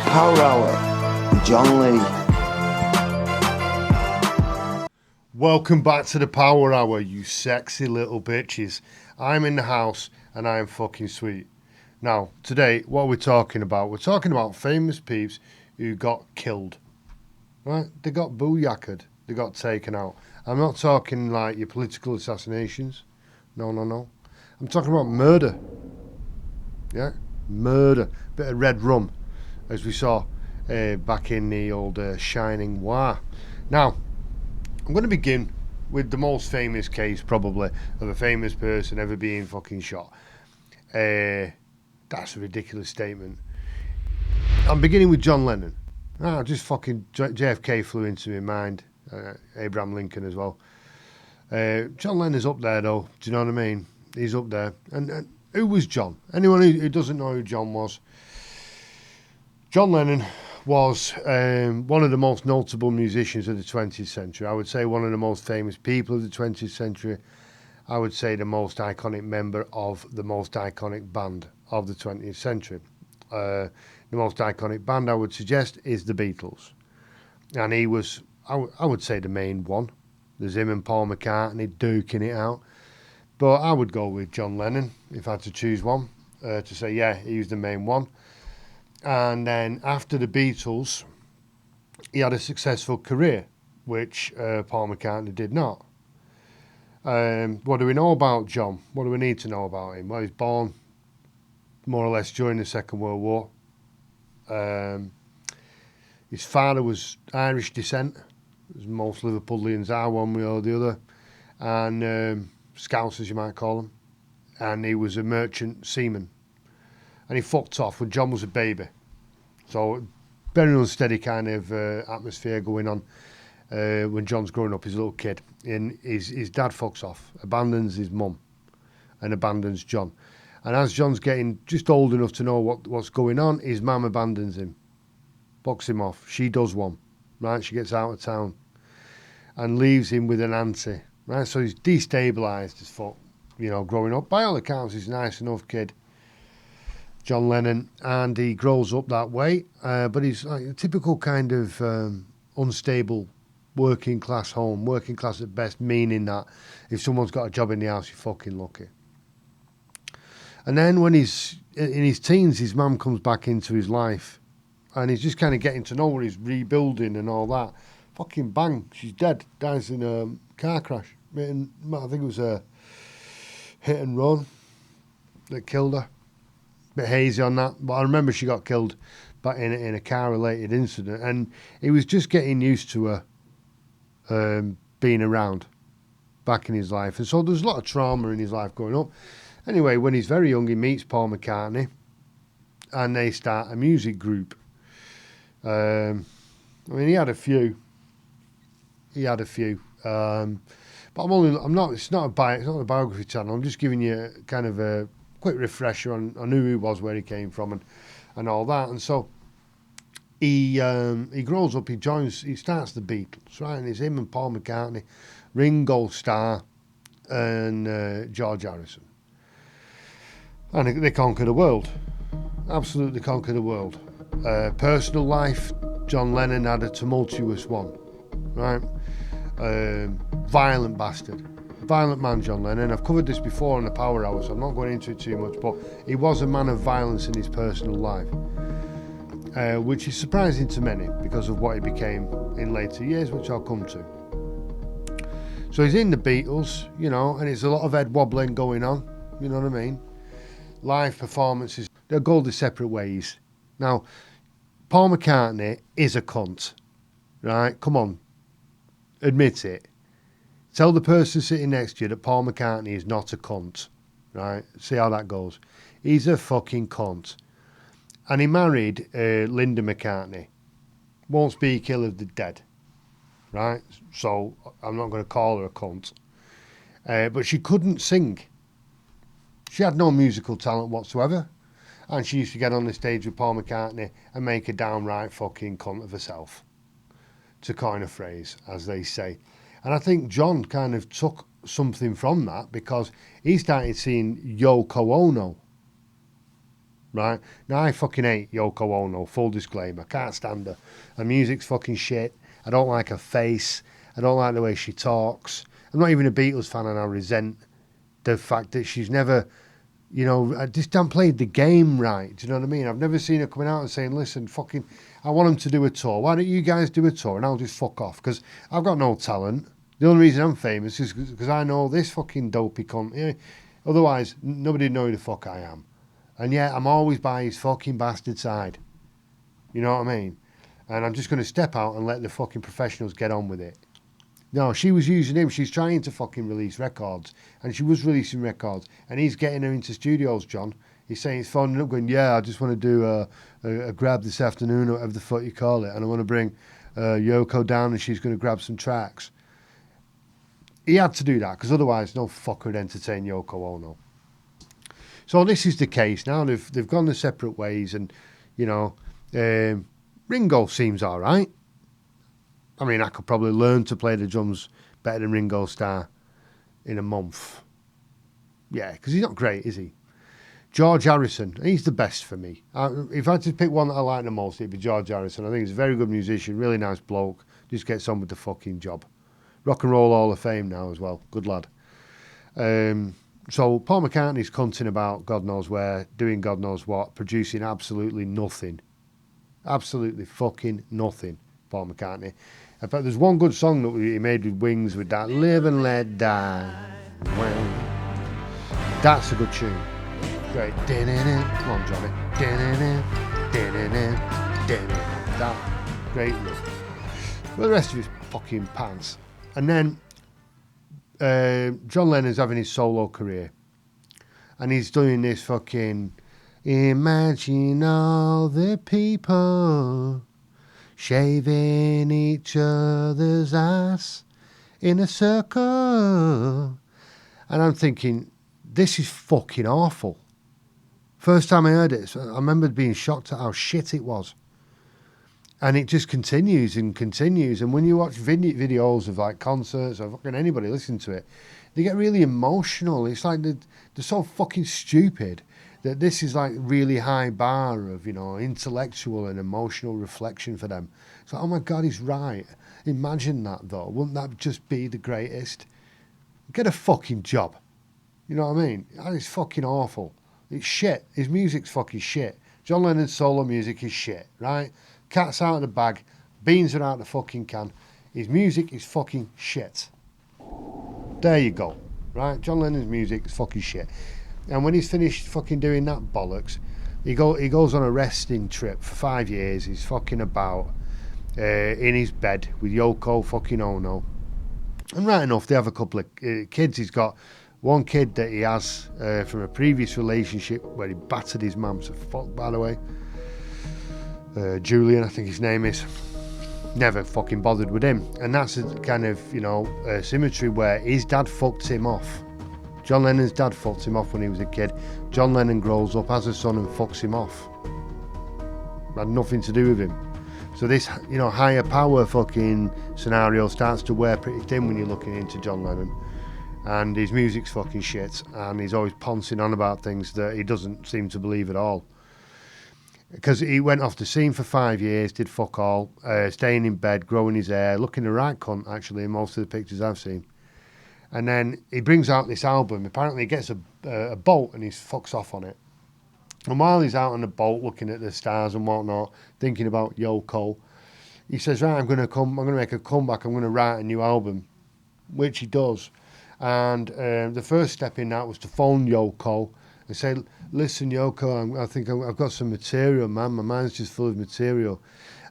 Power Hour with John Lee. Welcome back to the Power Hour, you sexy little bitches. I'm in the house and I am fucking sweet. Now, today, what are we talking about? We're talking about famous peeps who got killed. Right? They got booyakkered. They got taken out. I'm not talking like your political assassinations. No. I'm talking about murder. Yeah? Murder. Bit of red rum, as we saw back in the old Shining War. Now, I'm going to begin with the most famous case, probably, of a famous person ever being fucking shot. That's a ridiculous statement. I'm beginning with John Lennon. Just fucking JFK flew into my mind. Abraham Lincoln as well. John Lennon's up there, though. Do you know what I mean? He's up there. And who was John? Anyone who doesn't know who John was? John Lennon was one of the most notable musicians of the 20th century. I would say one of the most famous people of the 20th century. I would say the most iconic member of the most iconic band of the 20th century. The most iconic band I would suggest is the Beatles. And he was, I would say, the main one. There's him and Paul McCartney duking it out. But I would go with John Lennon if I had to choose one to say, yeah, he was the main one. And then after the Beatles, he had a successful career, which Paul McCartney did not. What do we know about John? What do we need to know about him? Well, he was born more or less during the Second World War. His father was Irish descent, as most Liverpudlians are, one way or the other, and Scouts, as you might call them. And he was a merchant seaman. And he fucked off when John was a baby. So, very unsteady kind of atmosphere going on when John's growing up, he's a little kid. And his dad fucks off, abandons his mum, and abandons John. And as John's getting just old enough to know what's going on, his mum abandons him, fucks him off. She does one, right? She gets out of town and leaves him with an auntie, right? So he's destabilised as fuck, you know, growing up. By all accounts, he's a nice enough kid, John Lennon, and he grows up that way. But he's like a typical kind of unstable working class home, working class at best, meaning that if someone's got a job in the house, you're fucking lucky. And then when he's in his teens, his mum comes back into his life, and he's just kind of getting to know her. He's rebuilding and all that. Fucking bang, she's dead. Dies in a car crash. I think it was a hit and run that killed her. Bit hazy on that, but I remember she got killed back in a car-related incident, and he was just getting used to her being around back in his life. And so there's a lot of trauma in his life growing up. Anyway, when he's very young, he meets Paul McCartney, and they start a music group. I mean, he had a few. But it's not a biography channel. I'm just giving you kind of a quick refresher on who he was, where he came from, and all that. And so he grows up, he starts the Beatles, right? And it's him and Paul McCartney, Ringo Starr, and George Harrison. And they conquer the world. Absolutely conquer the world. Personal life, John Lennon had a tumultuous one, right? Violent bastard. Violent man, John Lennon. I've covered this before on the Power Hour, so I'm not going into it too much, but he was a man of violence in his personal life, which is surprising to many because of what he became in later years, which I'll come to. So he's in the Beatles, you know, and it's a lot of head wobbling going on, you know what I mean? Live performances, they'll go their separate ways. Now, Paul McCartney is a cunt, right? Come on, admit it. Tell the person sitting next to you that Paul McCartney is not a cunt, right? See how that goes. He's a fucking cunt. And he married Linda McCartney. Won't speak ill of the dead, right? So I'm not going to call her a cunt. But she couldn't sing. She had no musical talent whatsoever. And she used to get on the stage with Paul McCartney and make a downright fucking cunt of herself, to coin a phrase, as they say. And I think John kind of took something from that, because he started seeing Yoko Ono right? Now, I fucking hate Yoko Ono, full disclaimer. Can't stand her. Her music's fucking shit. I don't like her face. I don't like the way she talks. I'm not even a Beatles fan, and I resent the fact that she's never, you know, I just haven't played the game right. Do you know what I mean? I've never seen her coming out and saying, listen, fucking, I want them to do a tour. Why don't you guys do a tour and I'll just fuck off? Because I've got no talent. The only reason I'm famous is because I know this fucking dopey cunt. Yeah. Otherwise, nobody would know who the fuck I am. And yet, I'm always by his fucking bastard side. You know what I mean? And I'm just going to step out and let the fucking professionals get on with it. No, she was using him. She's trying to fucking release records. And she was releasing records. And he's getting her into studios, John. He's saying, he's phoning up going, yeah, I just want to do a grab this afternoon, or whatever the fuck you call it. And I want to bring Yoko down and she's going to grab some tracks. He had to do that because otherwise no fucker would entertain Yoko Ono. So this is the case. Now they've gone their separate ways and, you know, Ringo seems all right. I mean, I could probably learn to play the drums better than Ringo Starr in a month. Yeah, because he's not great, is he? George Harrison, he's the best for me. If I had to pick one that I like the most, it'd be George Harrison. I think he's a very good musician, really nice bloke, just gets on with the fucking job. Rock and Roll Hall of Fame now as well, good lad. So Paul McCartney's cunting about God knows where, doing God knows what, producing absolutely nothing. Absolutely fucking nothing, Paul McCartney. In fact, there's one good song that he made with Wings with that Live and Let Die. Well, that's a good tune. Great. Come on, Johnny. That great riff. But the rest of his fucking pants. And then John Lennon's having his solo career. And he's doing this fucking imagine all the people shaving each other's ass in a circle. And I'm thinking, this is fucking awful. First time I heard it, I remember being shocked at how shit it was. And it just continues and continues. And when you watch videos of like concerts or fucking anybody listening to it, they get really emotional. It's like they're so fucking stupid that this is like really high bar of, you know, intellectual and emotional reflection for them. It's like, oh my God, he's right. Imagine that though. Wouldn't that just be the greatest? Get a fucking job. You know what I mean? That is fucking awful. It's shit. His music's fucking shit. John Lennon's solo music is shit, right? Cat's out of the bag. Beans are out the fucking can. His music is fucking shit. There you go, right? John Lennon's music is fucking shit. And when he's finished fucking doing that bollocks, he goes on a resting trip for 5 years. He's fucking about in his bed with Yoko fucking Ono. And right enough, they have a couple of kids. He's got one kid that he has from a previous relationship where he battered his mum to fuck, by the way. Julian, I think his name is. Never fucking bothered with him. And that's a kind of, you know, symmetry where his dad fucked him off. John Lennon's dad fucked him off when he was a kid. John Lennon grows up, has a son and fucks him off. Had nothing to do with him. So this, you know, higher power fucking scenario starts to wear pretty thin when you're looking into John Lennon. And his music's fucking shit. And he's always poncing on about things that he doesn't seem to believe at all. Because he went off the scene for 5 years, did fuck all, staying in bed, growing his hair, looking a right cunt, actually, in most of the pictures I've seen. And then he brings out this album. Apparently he gets a boat and he fucks off on it. And while he's out on the boat looking at the stars and whatnot, thinking about Yoko, he says, right, I'm going to make a comeback, I'm going to write a new album, which he does. And the first step in that was to phone Yoko and say, listen, Yoko, I think I've got some material, man. My mind's just full of material.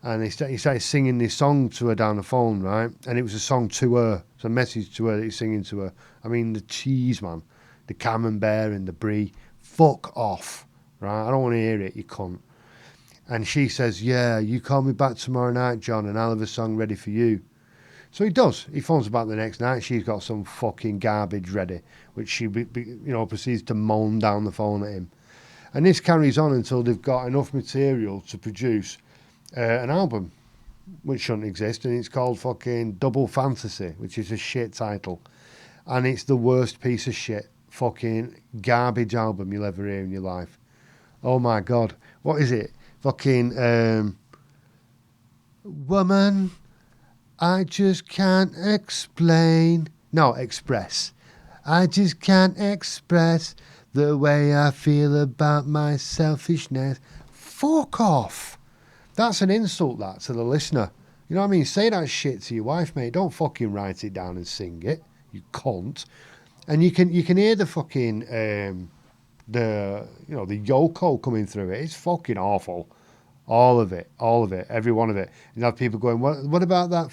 And he started singing this song to her down the phone, right? And it was a song to her. It's a message to her that he's singing to her. I mean, the cheese, man. The camembert and the brie. Fuck off, right? I don't want to hear it, you cunt. And she says, yeah, you call me back tomorrow night, John, and I'll have a song ready for you. So he does. He phones back the next night. She's got some fucking garbage ready, which she, proceeds to moan down the phone at him. And this carries on until they've got enough material to produce an album, which shouldn't exist, and it's called fucking Double Fantasy, which is a shit title. And it's the worst piece of shit fucking garbage album you'll ever hear in your life. Oh my God. What is it? Fucking, woman, I just can't explain. No, express. I just can't express the way I feel about my selfishness. Fuck off. That's an insult, that, to the listener. You know what I mean? Say that shit to your wife, mate. Don't fucking write it down and sing it. You cunt. And you can hear the fucking the Yoko coming through it. It's fucking awful. All of it, every one of it. You have people going, what about that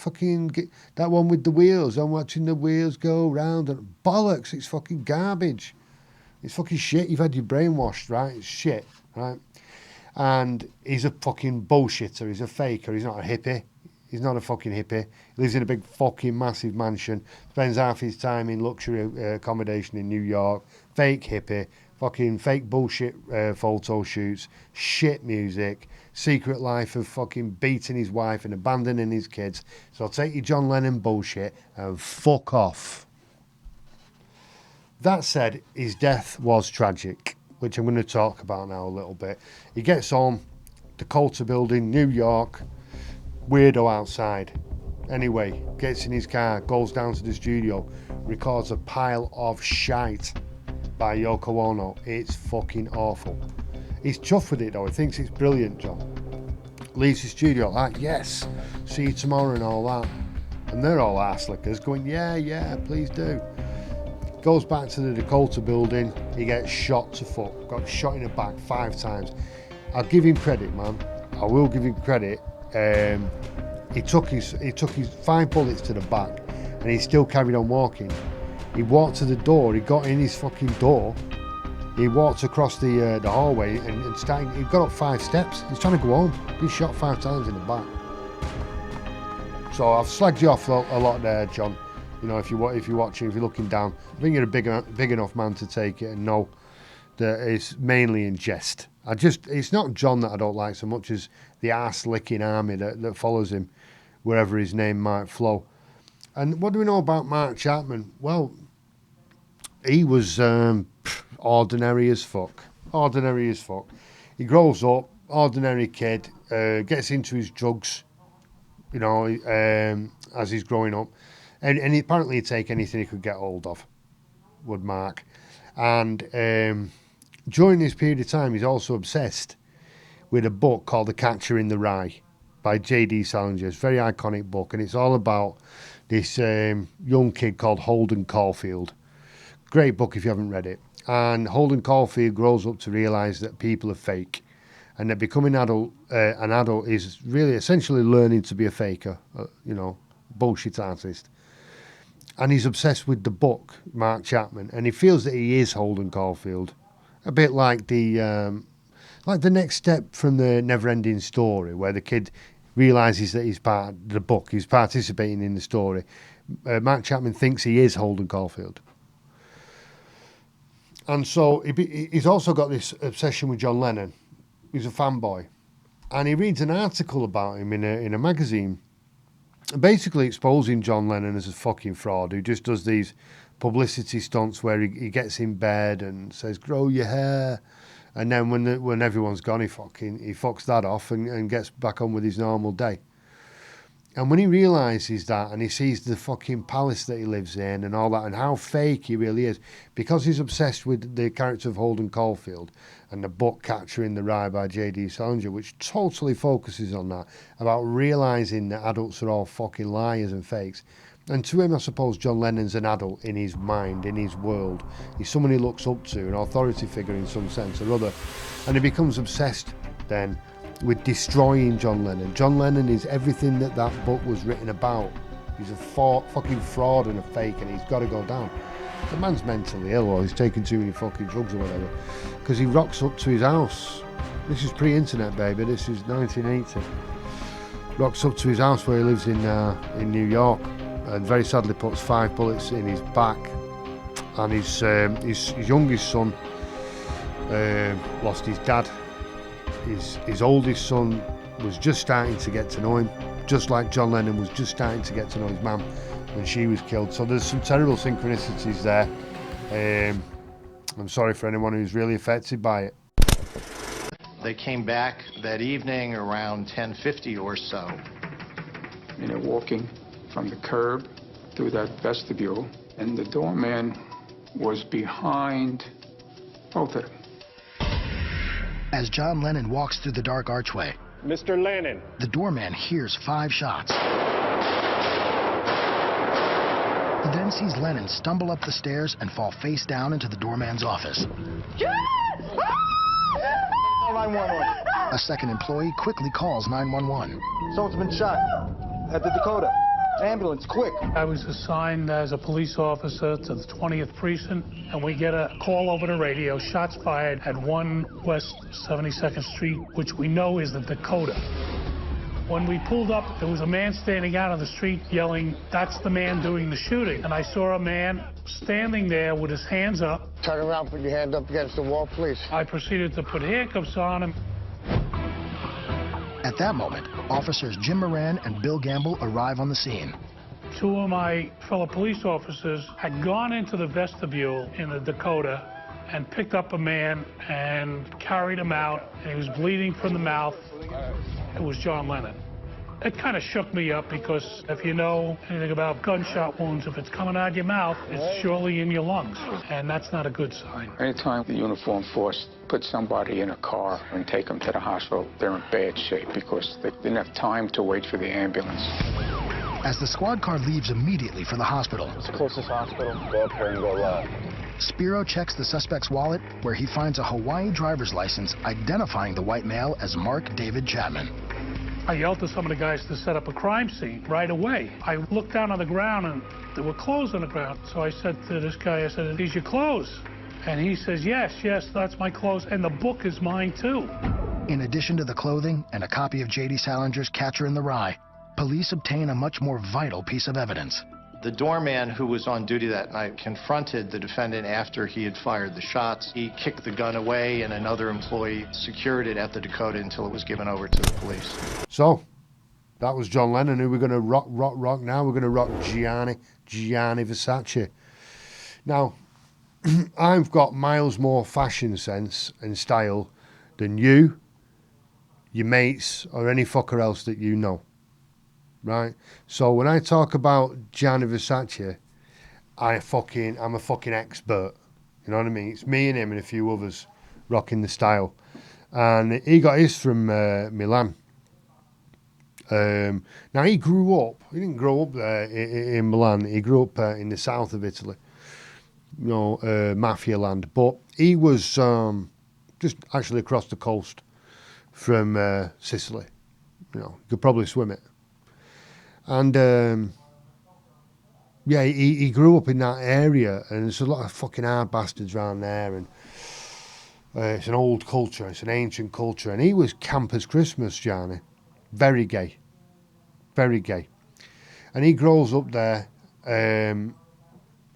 that one with the wheels? I'm watching the wheels go round. And bollocks, it's fucking garbage. It's fucking shit. You've had your brain washed, right? It's shit, right? And he's a fucking bullshitter. He's a faker. He's not a hippie. He's not a fucking hippie. He lives in a big fucking massive mansion. Spends half his time in luxury accommodation in New York. Fake hippie. Fucking fake bullshit photo shoots. Shit music. Secret life of fucking beating his wife and abandoning his kids. So take your John Lennon bullshit and fuck off. That said, his death was tragic, which I'm going to talk about now a little bit. He gets home, the Coulter Building, New York, weirdo outside. Anyway, gets in his car, goes down to the studio, records a pile of shite by Yoko Ono. It's fucking awful. He's chuffed with it though. He thinks it's brilliant, John. Leaves the studio like, yes, see you tomorrow and all that. And they're all arse lickers going, yeah, please do. Goes back to the Dakota Building. He gets shot to fuck. Got shot in the back 5 times. I'll give him credit, man. I will give him credit. He took his 5 bullets to the back, and he still carried on walking. He walked to the door. He got in his fucking door. He walked across the hallway and started. He got up 5 steps. He's trying to go home. Been shot 5 times in the back. So I've slagged you off a lot there, John. You know, if you're watching, if you're looking down, I think you're a big enough man to take it and know that it's mainly in jest. It's not John that I don't like so much as the arse-licking army that follows him wherever his name might flow. And what do we know about Mark Chapman? Well, he was ordinary as fuck. Ordinary as fuck. He grows up, ordinary kid, gets into his drugs, you know, as he's growing up. And apparently he'd take anything he could get hold of, would Mark. And during this period of time, he's also obsessed with a book called The Catcher in the Rye by J.D. Salinger. It's a very iconic book, and it's all about this young kid called Holden Caulfield. Great book if you haven't read it. And Holden Caulfield grows up to realise that people are fake, and that becoming an adult is really essentially learning to be a faker, bullshit artist. And he's obsessed with the book, Mark Chapman, and he feels that he is Holden Caulfield, a bit like the next step from the Never-Ending Story, where the kid realises that he's part of the book, he's participating in the story. Mark Chapman thinks he is Holden Caulfield. And so he's also got this obsession with John Lennon. He's a fanboy. And he reads an article about him in a magazine, basically exposing John Lennon as a fucking fraud who just does these publicity stunts where he gets in bed and says, grow your hair. And then when everyone's gone, he fucks that off and gets back on with his normal day. And when he realises that and he sees the fucking palace that he lives in and all that and how fake he really is, because he's obsessed with the character of Holden Caulfield and the book Catcher in the Rye by J.D. Salinger, which totally focuses on that, about realising that adults are all fucking liars and fakes. And to him, I suppose John Lennon's an adult in his mind, in his world. He's someone he looks up to, an authority figure in some sense or other. And he becomes obsessed then with destroying John Lennon. John Lennon is everything that book was written about. He's a fucking fraud and a fake, and he's got to go down. The man's mentally ill, or he's taking too many fucking drugs or whatever, because he rocks up to his house. This is pre-internet, baby. This is 1980. Rocks up to his house where he lives in New York, and very sadly puts 5 bullets in his back. And his youngest son lost his dad. His oldest son was just starting to get to know him, just like John Lennon was just starting to get to know his mum when she was killed. So there's some terrible synchronicities there. I'm sorry for anyone who's really affected by it. They came back that evening around 10:50 or so. And they're walking from the curb through that vestibule, and the doorman was behind both of them. As John Lennon walks through the dark archway, Mr. Lennon. the doorman hears 5 shots. He then sees Lennon stumble up the stairs and fall face down into the doorman's office. A second employee quickly calls 911. Someone's been shot at the Dakota. Ambulance, quick. I was assigned as a police officer to the 20th Precinct, and we get a call over the radio, shots fired at 1 West 72nd Street, which we know is the Dakota. When we pulled up, there was a man standing out on the street yelling, "That's the man doing the shooting." And I saw a man standing there with his hands up. Turn around, put your hand up against the wall, please. I proceeded to put handcuffs on him. At that moment, officers Jim Moran and Bill Gamble arrive on the scene. 2 of my fellow police officers had gone into the vestibule in the Dakota and picked up a man and carried him out, and he was bleeding from the mouth. It was John Lennon. It kind of shook me up because if you know anything about gunshot wounds, if it's coming out of your mouth, it's surely in your lungs, and that's not a good sign. Anytime the uniformed force puts somebody in a car and take them to the hospital, they're in bad shape because they didn't have time to wait for the ambulance. As the squad car leaves immediately for the hospital, It's the closest hospital. Go up here and go left. Spiro checks the suspect's wallet, where he finds a Hawaii driver's license identifying the white male as Mark David Chapman. I yelled to some of the guys to set up a crime scene right away. I looked down on the ground, and there were clothes on the ground. So I said to this guy, I said, "These your clothes?" And he says, yes, that's my clothes, and the book is mine, too. In addition to the clothing and a copy of J.D. Salinger's Catcher in the Rye, police obtain a much more vital piece of evidence. The doorman who was on duty that night confronted the defendant after he had fired the shots. He kicked the gun away, and another employee secured it at the Dakota until it was given over to the police. So, that was John Lennon, who we're going to rock now. We're going to rock Gianni Versace. Now, I've got miles more fashion sense and style than you, your mates, or any fucker else that you know. Right? So when I talk about Gianni Versace, I'm a fucking expert. You know what I mean? It's me and him and a few others rocking the style. And he got his from Milan. Now he didn't grow up there in Milan. He grew up in the south of Italy. You know, mafia land. But he was just actually across the coast from Sicily. You know, you could probably swim it. And, he grew up in that area, and there's a lot of fucking hard bastards around there, and it's an old culture, it's an ancient culture, and he was camp as Christmas, Gianni. Very gay. Very gay. And he grows up there,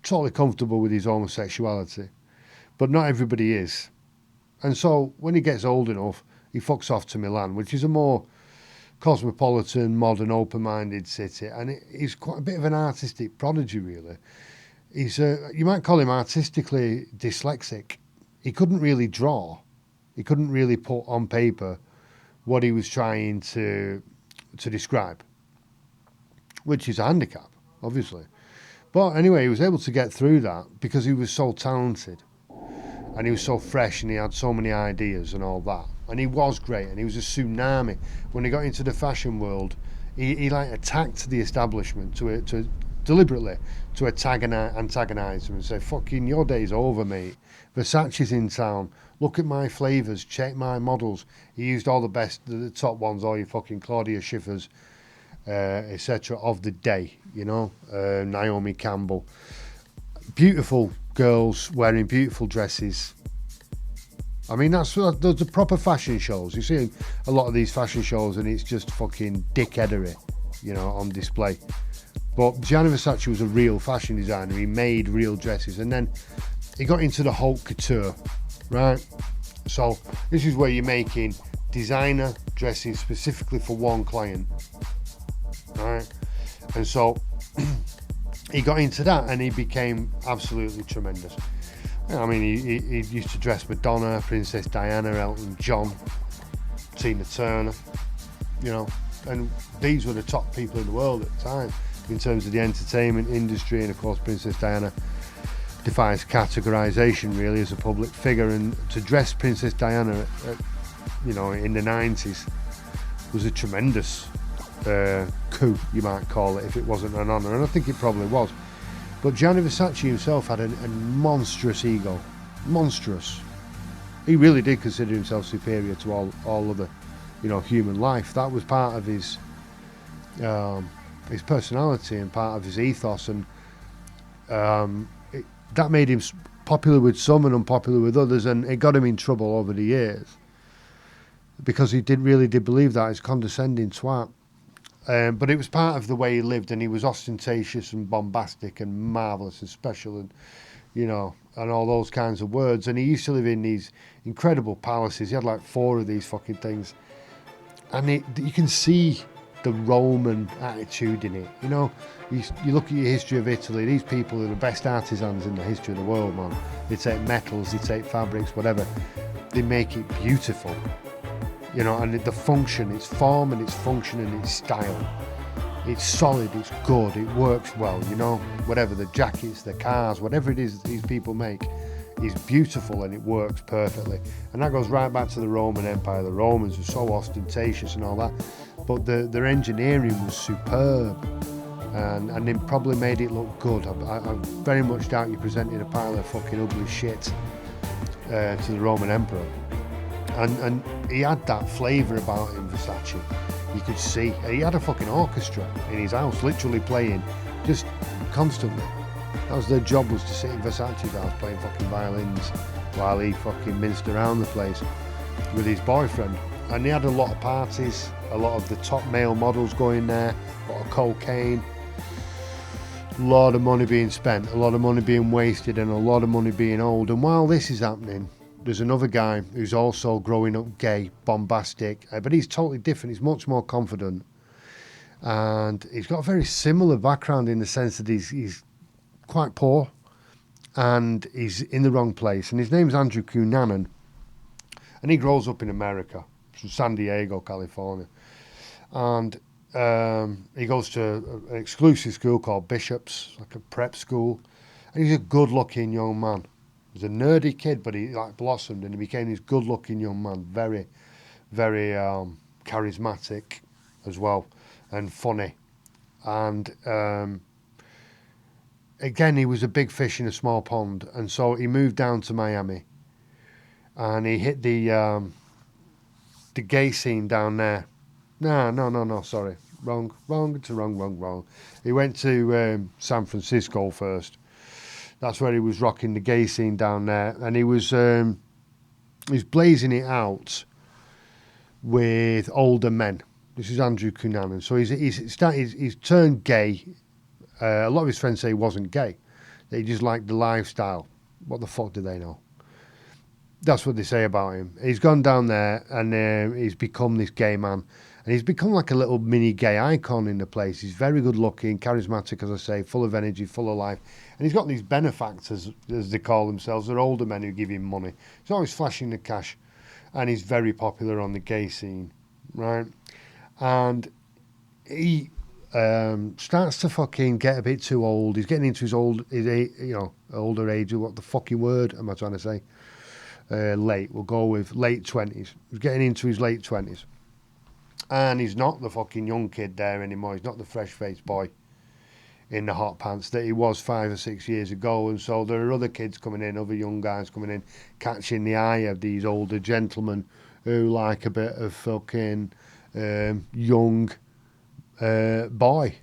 totally comfortable with his homosexuality, but not everybody is. And so, when he gets old enough, he fucks off to Milan, which is a more cosmopolitan, modern, open-minded city, and he's quite a bit of an artistic prodigy, really. He's you might call him artistically dyslexic. He couldn't really draw. He couldn't really put on paper what he was trying to describe, which is a handicap, obviously. But anyway, he was able to get through that because he was so talented, and he was so fresh, and he had so many ideas and all that. And he was great, and he was a tsunami. When he got into the fashion world, he like attacked the establishment to deliberately to antagonize them and say, "Fucking your day's over, mate. Versace's in town. Look at my flavors. Check my models." He used all the top ones, all your fucking Claudia Schiffers, etc. of the day. You know, Naomi Campbell. Beautiful girls wearing beautiful dresses. I mean, that's the proper fashion shows. You see a lot of these fashion shows, and it's just fucking dickheadery, you know, on display. But Gianni Versace was a real fashion designer. He made real dresses, and then he got into the haute couture, right? So this is where you're making designer dresses specifically for one client, right? And so he got into that, and he became absolutely tremendous. I mean, he used to dress Madonna, Princess Diana, Elton John, Tina Turner, you know, and these were the top people in the world at the time in terms of the entertainment industry. And of course, Princess Diana defies categorization really as a public figure, and to dress Princess Diana you know, in the 90s was a tremendous coup, you might call it, if it wasn't an honour, and I think it probably was. But Gianni Versace himself had a monstrous ego, monstrous. He really did consider himself superior to all other, you know, human life. That was part of his personality and part of his ethos, and that made him popular with some and unpopular with others, and it got him in trouble over the years because he really did believe that. He's a condescending twat. But it was part of the way he lived, and he was ostentatious and bombastic and marvellous and special, and, you know, and all those kinds of words. And he used to live in these incredible palaces. He had like 4 of these fucking things. And you can see the Roman attitude in it. You know, you look at your history of Italy, these people are the best artisans in the history of the world, man. They take metals, they take fabrics, whatever. They make it beautiful. You know, and the function, its form and its function and its style. It's solid, it's good, it works well, you know. Whatever, the jackets, the cars, whatever it is that these people make is beautiful and it works perfectly. And that goes right back to the Roman Empire. The Romans were so ostentatious and all that, but their engineering was superb, and it probably made it look good. I very much doubt you presented a pile of fucking ugly shit to the Roman Emperor. And he had that flavour about him, Versace. You could see. He had a fucking orchestra in his house, literally playing, just constantly. That was their job, was to sit in Versace's house playing fucking violins while he fucking minced around the place with his boyfriend. And he had a lot of parties, a lot of the top male models going there, a lot of cocaine, a lot of money being spent, a lot of money being wasted, and a lot of money being owed. And while this is happening, there's another guy who's also growing up gay, bombastic, but he's totally different. He's much more confident, and he's got a very similar background in the sense that he's quite poor, and he's in the wrong place. And his name's Andrew Cunanan, and he grows up in America, from San Diego, California, and he goes to an exclusive school called Bishop's, like a prep school, and he's a good-looking young man. He was a nerdy kid, but he like blossomed and he became this good-looking young man, very, very charismatic as well, and funny. And again, he was a big fish in a small pond, and so he moved down to Miami, and he hit the gay scene down there. No, sorry, wrong. He went to San Francisco first. That's where he was rocking the gay scene down there, and he was blazing it out with older men. This is Andrew Cunanan. So he's turned gay. A lot of his friends say he wasn't gay, that he just liked the lifestyle. What the fuck do they know? That's what they say about him. He's gone down there and he's become this gay man. And he's become like a little mini gay icon in the place. He's very good looking, charismatic, as I say, full of energy, full of life. And he's got these benefactors, as they call themselves. They're older men who give him money. He's always flashing the cash. And he's very popular on the gay scene, right? And he starts to fucking get a bit too old. He's getting into his older age. What the fucking word am I trying to say? Late. We'll go with late 20s. He's getting into his late 20s. And he's not the fucking young kid there anymore. He's not the fresh-faced boy in the hot pants that he was 5 or 6 years ago. And so there are other kids coming in, other young guys coming in, catching the eye of these older gentlemen who like a bit of fucking young boy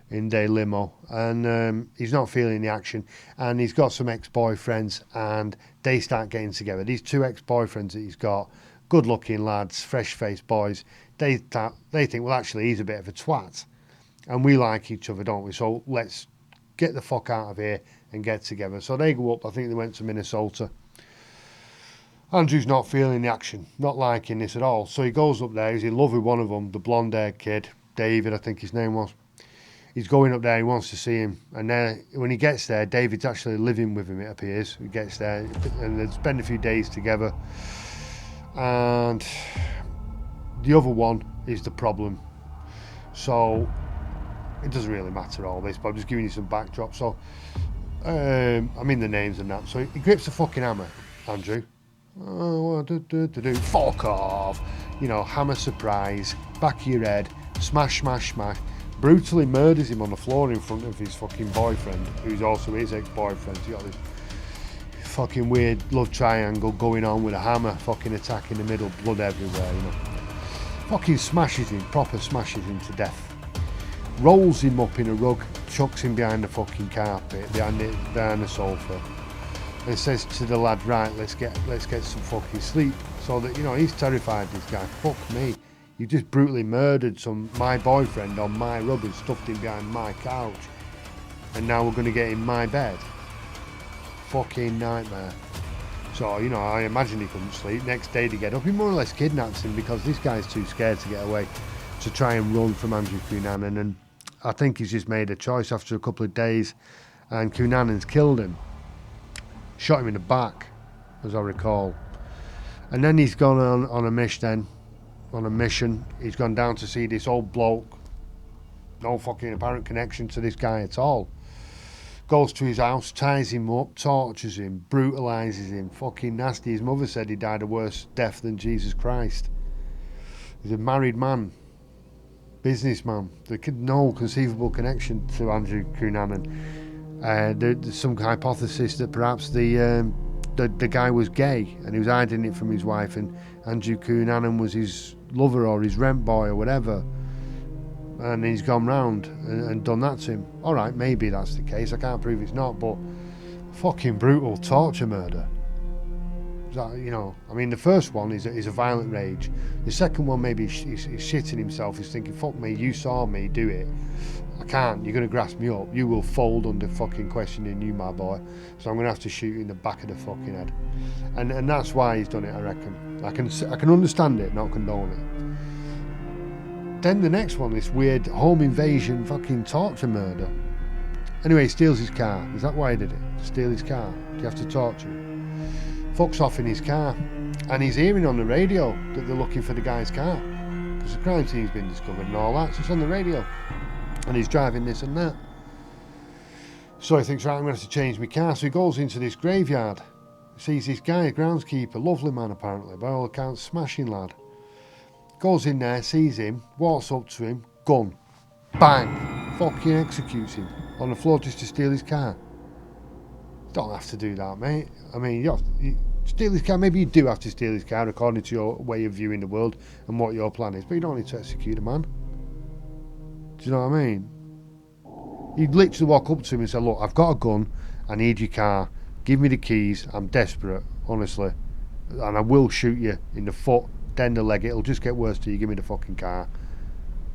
in their limo. And he's not feeling the action. And he's got some ex-boyfriends, and they start getting together. These 2 ex-boyfriends that he's got, good-looking lads, fresh-faced boys, they think, well, actually, he's a bit of a twat, and we like each other, don't we? So let's get the fuck out of here and get together. So they go up. I think they went to Minnesota. Andrew's not feeling the action, not liking this at all. So he goes up there. He's in love with one of them, the blonde-haired kid, David, I think his name was. He's going up there. He wants to see him, and then when he gets there, David's actually living with him. It appears. He gets there, and they spend a few days together. And the other one is the problem. So it doesn't really matter all this, but I'm just giving you some backdrop. So I mean the names and that. So he grips a fucking hammer, Andrew. Oh, fuck off. You know, hammer surprise, back of your head, smash, smash, smash. Brutally murders him on the floor in front of his fucking boyfriend, who's also his ex-boyfriend. So you got this fucking weird love triangle going on with a hammer, fucking attack in the middle, blood everywhere, you know. Fucking smashes him, proper smashes him to death. Rolls him up in a rug, chucks him behind the fucking carpet, behind the sofa, and says to the lad, right, let's get some fucking sleep. So that, you know, he's terrified, this guy. Fuck me. You just brutally murdered my boyfriend on my rug and stuffed him behind my couch. And now we're going to get in my bed. Fucking nightmare. So, you know, I imagine he couldn't sleep. Next day they get up. He more or less kidnaps him because this guy's too scared to get away, to try and run from Andrew Cunanan. And I think he's just made a choice after a couple of days. And Cunanan's killed him. Shot him in the back, as I recall. And then he's gone on a mission. He's gone down to see this old bloke. No fucking apparent connection to this guy at all. Goes to his house, ties him up, tortures him, brutalises him. Fucking nasty. His mother said he died a worse death than Jesus Christ. He's a married man, businessman. There could no conceivable connection to Andrew Cunanan. There's some hypothesis that perhaps the guy was gay and he was hiding it from his wife, and Andrew Cunanan was his lover or his rent boy or whatever, and he's gone round and done that to him. Alright, maybe that's the case, I can't prove it's not, but fucking brutal torture murder. That, you know, I mean, the first one is a violent rage. The second one, maybe he's shitting himself, he's thinking, fuck me, you saw me do it, I can't, you're going to grasp me up, you will fold under fucking questioning you, my boy, so I'm going to have to shoot you in the back of the fucking head. And that's why he's done it, I reckon. I can understand it, not condone it. Then the next one, this weird home invasion fucking torture murder. Anyway, he steals his car. Is that why he did it? To steal his car? Do you have to torture him? Fucks off in his car, and he's hearing on the radio that they're looking for the guy's car because the crime scene's been discovered and all that, so it's on the radio. And he's driving this and that. So he thinks, right, I'm going to have to change my car. So he goes into this graveyard. Sees this guy, a groundskeeper, lovely man apparently, by all accounts, smashing lad. Goes in there, sees him, walks up to him, gun, bang, fucking executes him on the floor just to steal his car. Don't have to do that, mate. I mean, you steal his car, maybe you do have to steal his car according to your way of viewing the world and what your plan is, but you don't need to execute a man. Do you know what I mean? He'd literally walk up to him and say, look, I've got a gun, I need your car, give me the keys, I'm desperate, honestly, and I will shoot you in the foot, then the leg, it'll just get worse till you give me the fucking car,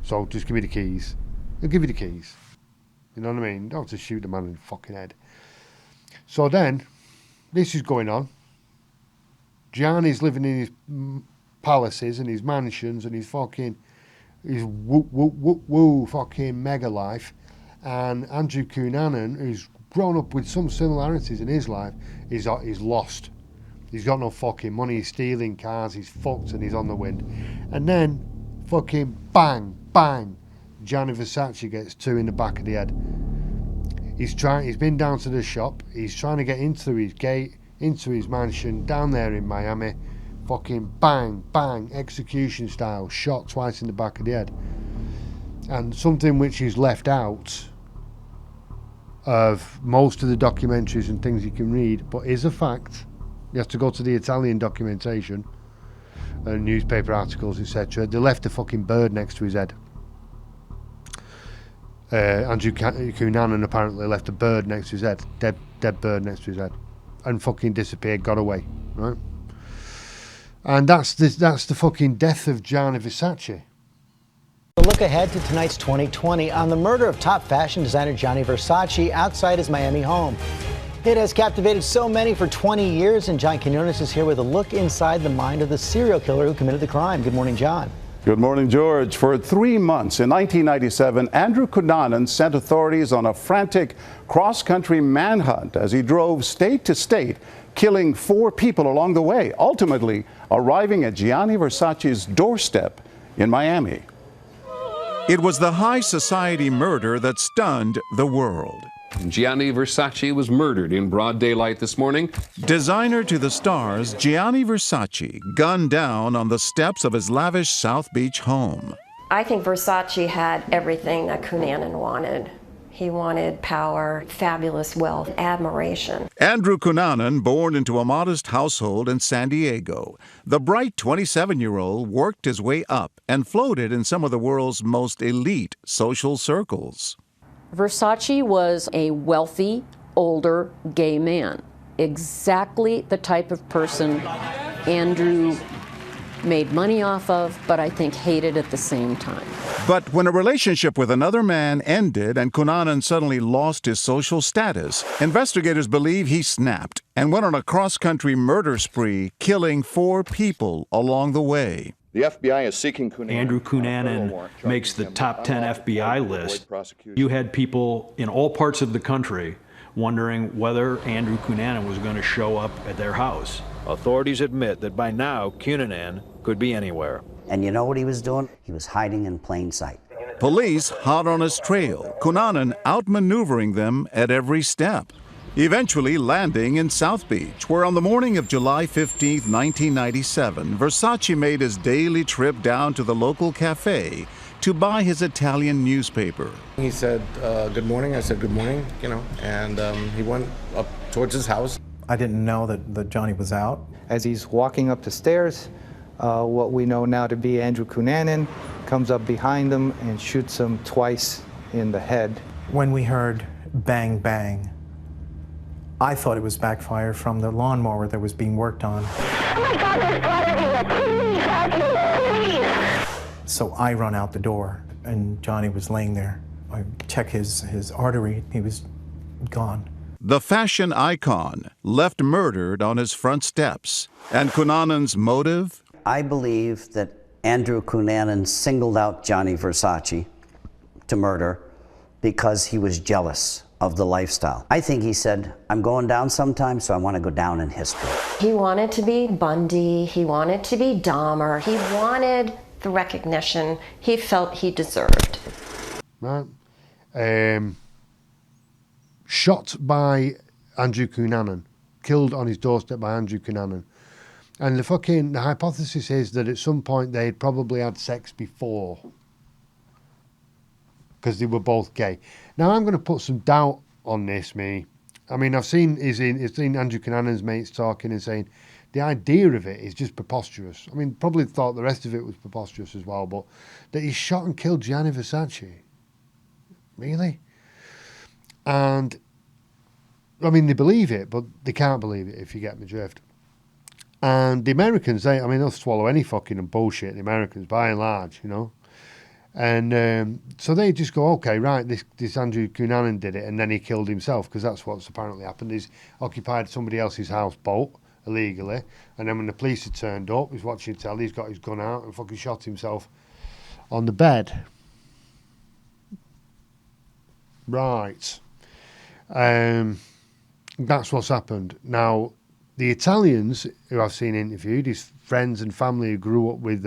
so just give me the keys. He'll give you the keys, you know what I mean? Don't have to shoot the man in the fucking head. So then, this is going on, Gianni's living in his palaces and his mansions and his fucking woo fucking mega life, and Andrew Cunanan, who's grown up with some similarities in his life, is lost. He's got no fucking money, he's stealing cars, he's fucked and he's on the wind. And then fucking bang, bang, Gianni Versace gets two in the back of the head. He's been down to the shop, he's trying to get into his gate, into his mansion down there in Miami. Fucking bang, bang, execution style, shot twice in the back of the head. And something which is left out of most of the documentaries and things you can read, but is a fact. You have to go to the Italian documentation and newspaper articles, etc. They left a fucking bird next to his head. Andrew Cunanan apparently left a bird next to his head, dead bird next to his head, and fucking disappeared, got away, right? And that's the fucking death of Gianni Versace. A look ahead to tonight's 2020 on the murder of top fashion designer Gianni Versace outside his Miami home. It has captivated so many for 20 years, and John Quinones is here with a look inside the mind of the serial killer who committed the crime. Good morning, John. Good morning, George. For 3 months in 1997, Andrew Cunanan sent authorities on a frantic cross-country manhunt as he drove state to state, killing 4 people along the way, ultimately arriving at Gianni Versace's doorstep in Miami. It was the high society murder that stunned the world. Gianni Versace was murdered in broad daylight this morning. Designer to the stars, Gianni Versace gunned down on the steps of his lavish South Beach home. I think Versace had everything that Cunanan wanted. He wanted power, fabulous wealth, admiration. Andrew Cunanan, born into a modest household in San Diego, the bright 27-year-old worked his way up and floated in some of the world's most elite social circles. Versace was a wealthy, older, gay man. Exactly the type of person Andrew made money off of, but I think hated at the same time. But when a relationship with another man ended and Cunanan suddenly lost his social status, investigators believe he snapped and went on a cross-country murder spree, killing 4 people along the way. The FBI is seeking Cunanan. Andrew Cunanan makes the top 10 FBI list. You had people in all parts of the country wondering whether Andrew Cunanan was going to show up at their house. Authorities admit that by now, Cunanan could be anywhere. And you know what he was doing? He was hiding in plain sight. Police hot on his trail, Cunanan outmaneuvering them at every step, eventually landing in South Beach, where on the morning of July 15, 1997, Versace made his daily trip down to the local cafe to buy his Italian newspaper. He said, good morning. I said, good morning, and he went up towards his house. I didn't know that Johnny was out. As he's walking up the stairs, what we know now to be Andrew Cunanan comes up behind him and shoots him twice in the head. When we heard bang, bang, I thought it was backfire from the lawnmower that was being worked on. Oh my God, there's blood everywhere. Please. So I run out the door, and Johnny was laying there. I check his artery, he was gone. The fashion icon left murdered on his front steps. And Cunanan's motive? I believe that Andrew Cunanan singled out Gianni Versace to murder because he was jealous of the lifestyle. I think he said, I'm going down sometime, so I want to go down in history. He wanted to be Bundy, he wanted to be Dahmer, he wanted the recognition he felt he deserved. Right. Shot by Andrew Cunanan, killed on his doorstep by Andrew Cunanan. And the hypothesis is that at some point they'd probably had sex before, because they were both gay. Now I'm going to put some doubt on this, me. I mean, I've seen Andrew Cunanan's mates talking and saying the idea of it is just preposterous. I mean, probably thought the rest of it was preposterous as well, but that he shot and killed Gianni Versace. Really? And, I mean, they believe it, but they can't believe it, if you get my drift. And the Americans, they'll swallow any fucking bullshit, the Americans, by and large, And so they just go, okay, right, this Andrew Cunanan did it, and then he killed himself, because that's what's apparently happened. He's occupied somebody else's houseboat illegally, and then when the police had turned up, he's watching telly, he's got his gun out and fucking shot himself on the bed. Right. That's what's happened. Now, the Italians who I've seen interviewed, his friends and family who grew up with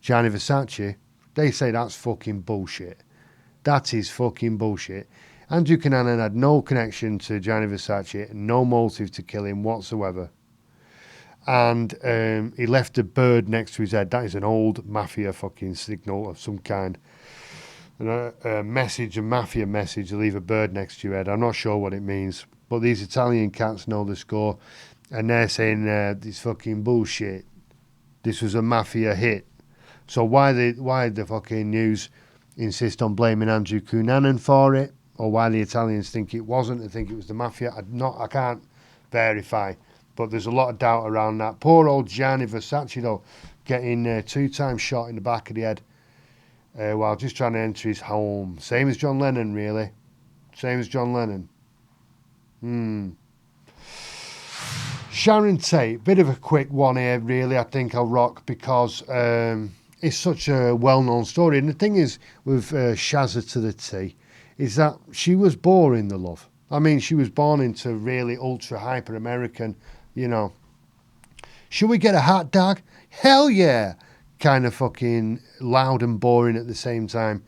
Gianni Versace, they say that's fucking bullshit. That is fucking bullshit. Andrew Cunanan had no connection to Gianni Versace, no motive to kill him whatsoever. And he left a bird next to his head. That is an old mafia fucking signal of some kind. A message, a mafia message, to leave a bird next to your head. I'm not sure what it means, but these Italian cats know the score, and they're saying this fucking bullshit. This was a mafia hit. So why the fucking news insist on blaming Andrew Cunanan for it, or why the Italians think it wasn't and think it was the mafia? I can't verify, but there's a lot of doubt around that. Poor old Gianni Versace though, getting 2 times shot in the back of the head. While just trying to enter his home. Same as John Lennon, really. Same as John Lennon. Sharon Tate, bit of a quick one here, really, I think I'll rock, because it's such a well-known story. And the thing is, with Shazza to the T, is that she was boring, the love. I mean, she was born into really ultra-hyper-American, Should we get a hot dog? Hell yeah! kind of fucking loud and boring at the same time.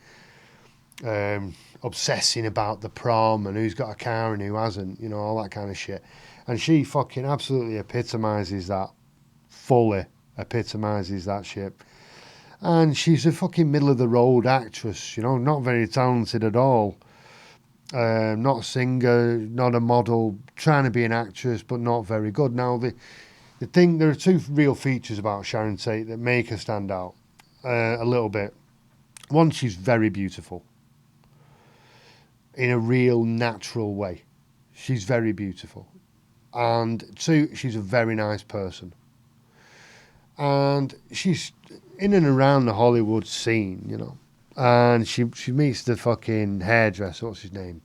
Obsessing about the prom and who's got a car and who hasn't, you know, all that kind of shit. And she fucking absolutely epitomises that, fully epitomises that shit. And she's a fucking middle of the road actress, you know, not very talented at all. Not a singer, not a model, trying to be an actress, but not very good. Now, the thing, there are two real features about Sharon Tate that make her stand out a little bit. One, she's very beautiful. In a real natural way. She's very beautiful. And two, she's a very nice person. And she's in and around the Hollywood scene, you know. And she meets the fucking hairdresser, what's his name?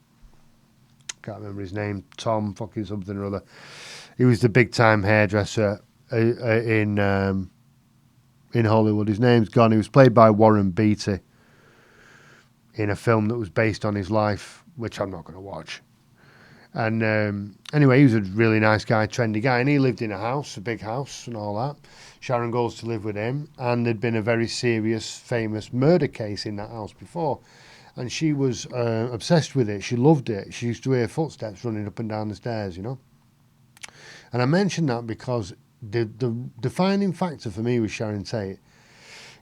Can't remember his name. Tom fucking something or other. He was the big time hairdresser in Hollywood. His name's gone. He was played by Warren Beatty in a film that was based on his life, which I'm not going to watch. And anyway, he was a really nice guy, trendy guy, and he lived in a house, a big house and all that. Sharon goes to live with him, and there'd been a very serious, famous murder case in that house before. And she was obsessed with it. She loved it. She used to hear footsteps running up and down the stairs, you know. And I mention that because the defining factor for me with Sharon Tate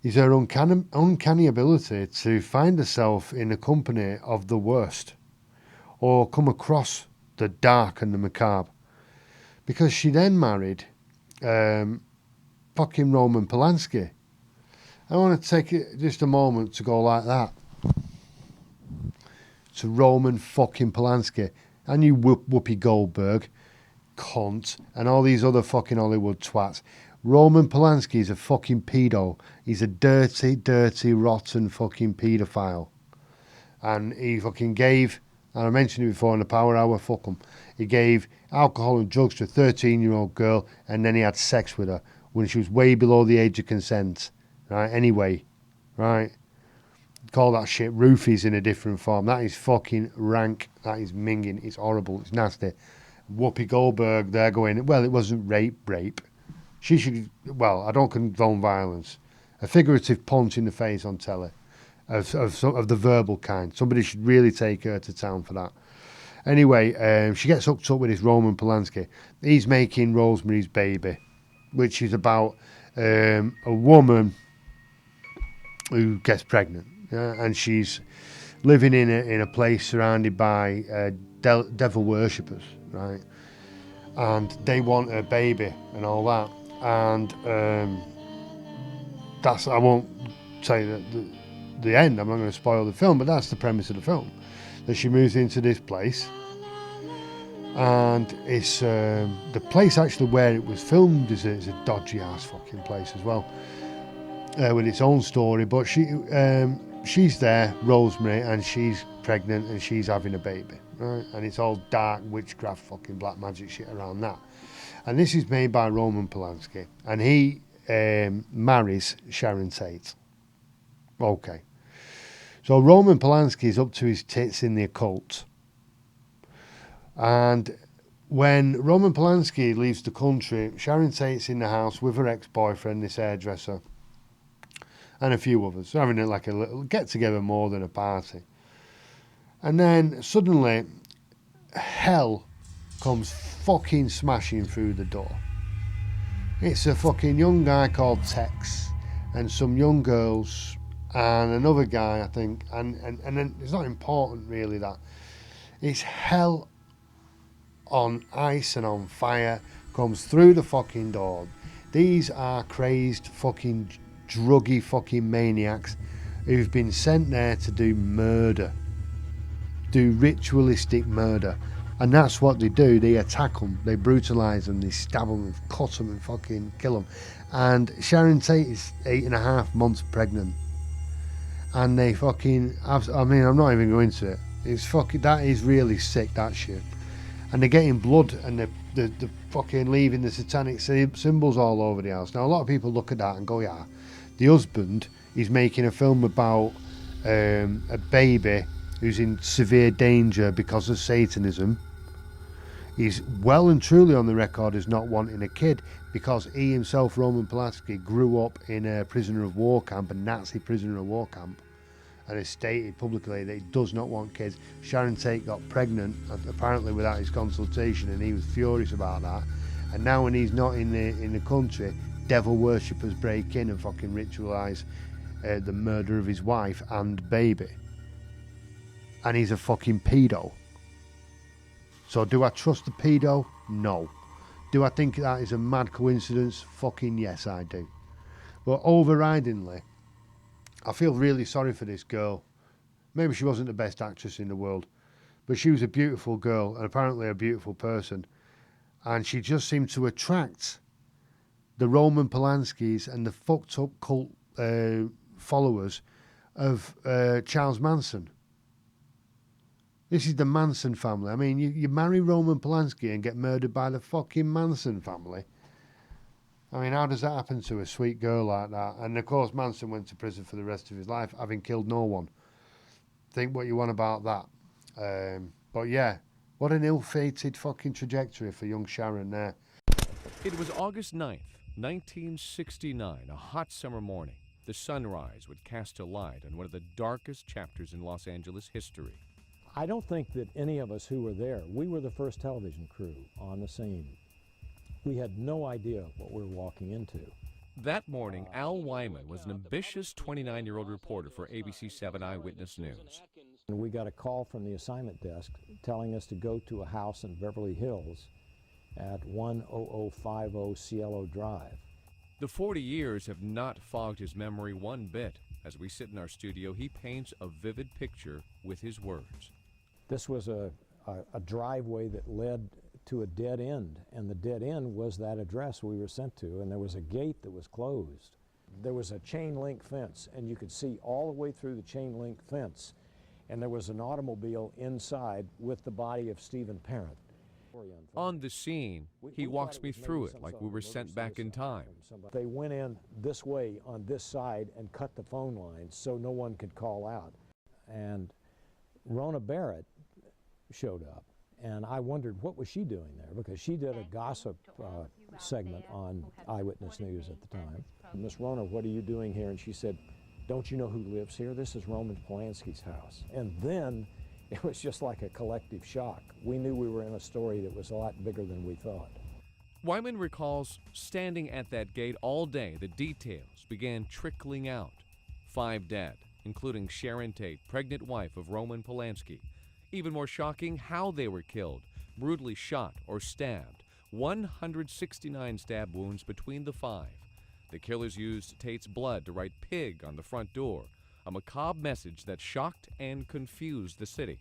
is her uncanny ability to find herself in the company of the worst or come across the dark and the macabre. Because she then married fucking Roman Polanski. I want to take it just a moment to go like that. To Roman fucking Polanski. And you Whoopi Goldberg, cunt, and all these other fucking Hollywood twats. Roman Polanski is a fucking pedo. He's a dirty, dirty, rotten fucking paedophile. And he fucking gave, and I mentioned it before in the Power Hour, fuck him. He gave alcohol and drugs to a 13-year-old girl, and then he had sex with her when she was way below the age of consent. Right? Anyway, right? Call that shit roofies in a different form. That is fucking rank. That is minging. It's horrible. It's nasty. Whoopi Goldberg, they're going, well, it wasn't rape. She should, well, I don't condone violence. A figurative punch in the face on telly of the verbal kind. Somebody should really take her to town for that. Anyway, she gets hooked up with this Roman Polanski. He's making Rosemary's Baby, which is about a woman who gets pregnant. And she's living in a place surrounded by devil worshippers, right? And they want a baby and all that. And that's, I won't say that the end, I'm not going to spoil the film, but that's the premise of the film. That she moves into this place, and it's the place actually where it was filmed is a dodgy ass fucking place as well, with its own story. But she's there, Rosemary, and she's pregnant and she's having a baby, right? And it's all dark witchcraft fucking black magic shit around that. And this is made by Roman Polanski, and he marries Sharon Tate. Okay. So Roman Polanski is up to his tits in the occult. And when Roman Polanski leaves the country, Sharon Tate's in the house with her ex-boyfriend, this hairdresser, and a few others, having like a little get-together more than a party. And then suddenly, hell comes fucking smashing through the door. It's a fucking young guy called Tex, and some young girls, and another guy, I think, and then it's not important really that. It's hell on ice and on fire comes through the fucking door. These are crazed fucking druggy fucking maniacs who've been sent there to do murder. Do ritualistic murder. And that's what they do. They attack them, they brutalise them, they stab them, cut them and fucking kill them. And Sharon Tate is 8.5 months pregnant. And they fucking, I mean, I'm not even going to it. It's fucking, that is really sick, that shit. And they're getting blood and they're fucking leaving the satanic symbols all over the house. Now, a lot of people look at that and go, yeah, the husband is making a film about a baby who's in severe danger because of Satanism. He's well and truly on the record as not wanting a kid because he himself, Roman Polanski, grew up in a prisoner of war camp, a Nazi prisoner of war camp, and has stated publicly that he does not want kids. Sharon Tate got pregnant, apparently without his consultation, and he was furious about that. And now when he's not in the country, devil worshippers break in and fucking ritualise the murder of his wife and baby. And he's a fucking pedo. So do I trust the pedo? No. Do I think that is a mad coincidence? Fucking yes, I do. But overridingly, I feel really sorry for this girl. Maybe she wasn't the best actress in the world, but she was a beautiful girl and apparently a beautiful person. And she just seemed to attract the Roman Polanskis and the fucked up cult followers of Charles Manson. This is the Manson family. I mean, you marry Roman Polanski and get murdered by the fucking Manson family. I mean, how does that happen to a sweet girl like that? And of course, Manson went to prison for the rest of his life, having killed no one. Think what you want about that. But yeah, what an ill-fated fucking trajectory for young Sharon there. It was August 9th, 1969, a hot summer morning. The sunrise would cast a light on one of the darkest chapters in Los Angeles history. I don't think that any of us who were there, we were the first television crew on the scene. We had no idea what we were walking into. That morning, Al Wyman was an ambitious 29-year-old reporter for ABC 7 Eyewitness News. And we got a call from the assignment desk telling us to go to a house in Beverly Hills at 10050 Cielo Drive. The 40 years have not fogged his memory one bit. As we sit in our studio, he paints a vivid picture with his words. This was a driveway that led to a dead end, and the dead end was that address we were sent to, and there was a gate that was closed. There was a chain link fence, and you could see all the way through the chain link fence, and there was an automobile inside with the body of Stephen Parent. On the scene, he walks me through it like we were sent back in time. They went in this way on this side and cut the phone lines so no one could call out. And Rona Barrett showed up, and I wondered what was she doing there, because she did a gossip segment on Eyewitness News at the time. Miss Rona, what are you doing here? And she said, don't you know who lives here? This is Roman Polanski's house. And then it was just like a collective shock. We knew we were in a story that was a lot bigger than we thought. Wyman recalls standing at that gate all day. The details began trickling out. 5 dead, including Sharon Tate, pregnant wife of Roman Polanski. Even more shocking, how they were killed, brutally shot or stabbed. 169 stab wounds between the 5. The killers used Tate's blood to write "pig" on the front door, a macabre message that shocked and confused the city.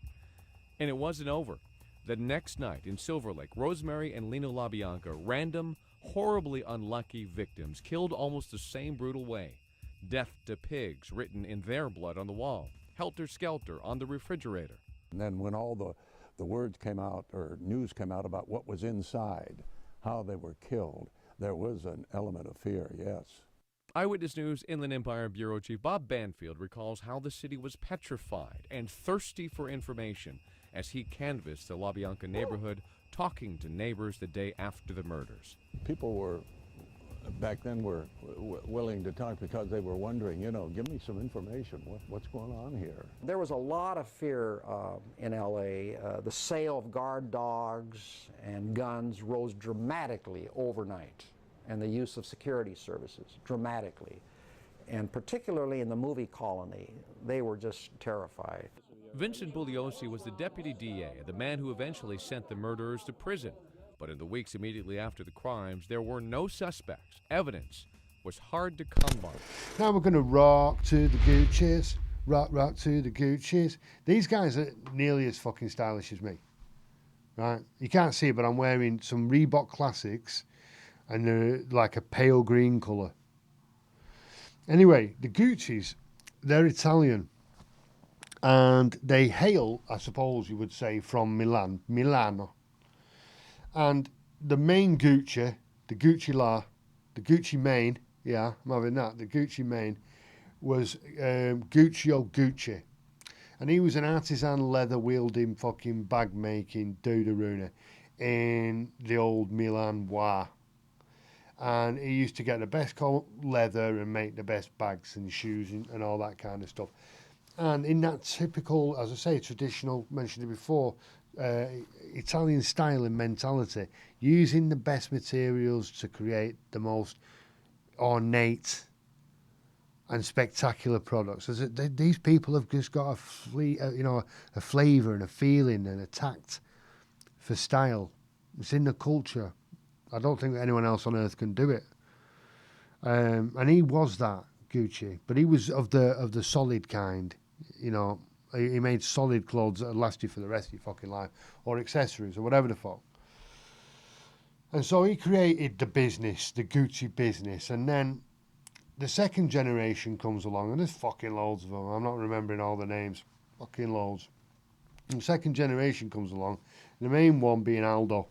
And it wasn't over. The next night in Silver Lake, Rosemary and Lino LaBianca, random, horribly unlucky victims, killed almost the same brutal way. Death to pigs written in their blood on the wall. Helter Skelter on the refrigerator. And then when all the words came out, or news came out about what was inside, how they were killed, there was an element of fear, yes. Eyewitness News Inland Empire Bureau Chief Bob Banfield recalls how the city was petrified and thirsty for information as he canvassed the LaBianca neighborhood, talking to neighbors the day after the murders. People were, back then, were willing to talk because they were wondering, you know, give me some information. What's going on here? There was a lot of fear in L.A. The sale of guard dogs and guns rose dramatically overnight, and the use of security services dramatically. And particularly in the movie colony, they were just terrified. Vincent Bugliosi was the deputy DA, the man who eventually sent the murderers to prison. But in the weeks immediately after the crimes, there were no suspects. Evidence was hard to come by. Now we're going to rock to the Gucci's. Rock to the Gucci's. These guys are nearly as fucking stylish as me. Right? You can't see it, but I'm wearing some Reebok Classics, and they're like a pale green colour. Anyway, the Gucci's, they're Italian. And they hail, I suppose you would say, from Milano. And the main Gucci, the Gucci La, the Gucci Mane, yeah, I'm having that, the Gucci Mane, was Guccio Gucci. And he was an artisan leather wielding fucking bag making doodarooner. in the old Milan War. And he used to get the best leather and make the best bags and shoes and all that kind of stuff. And in that typical, as I say, traditional, mentioned it before, Italian style and mentality, using the best materials to create the most ornate and spectacular products. These people have just got a flavour and a feeling and a tact for style. It's in the culture. I don't think anyone else on earth can do it. And he was that, Gucci, but he was of the solid kind. You know, he made solid clothes that would last you for the rest of your fucking life, or accessories, or whatever the fuck. And so he created the business, the Gucci business, and then the second generation comes along, and there's fucking loads of them. I'm not remembering all the names. Fucking loads. And the second generation comes along, the main one being Aldo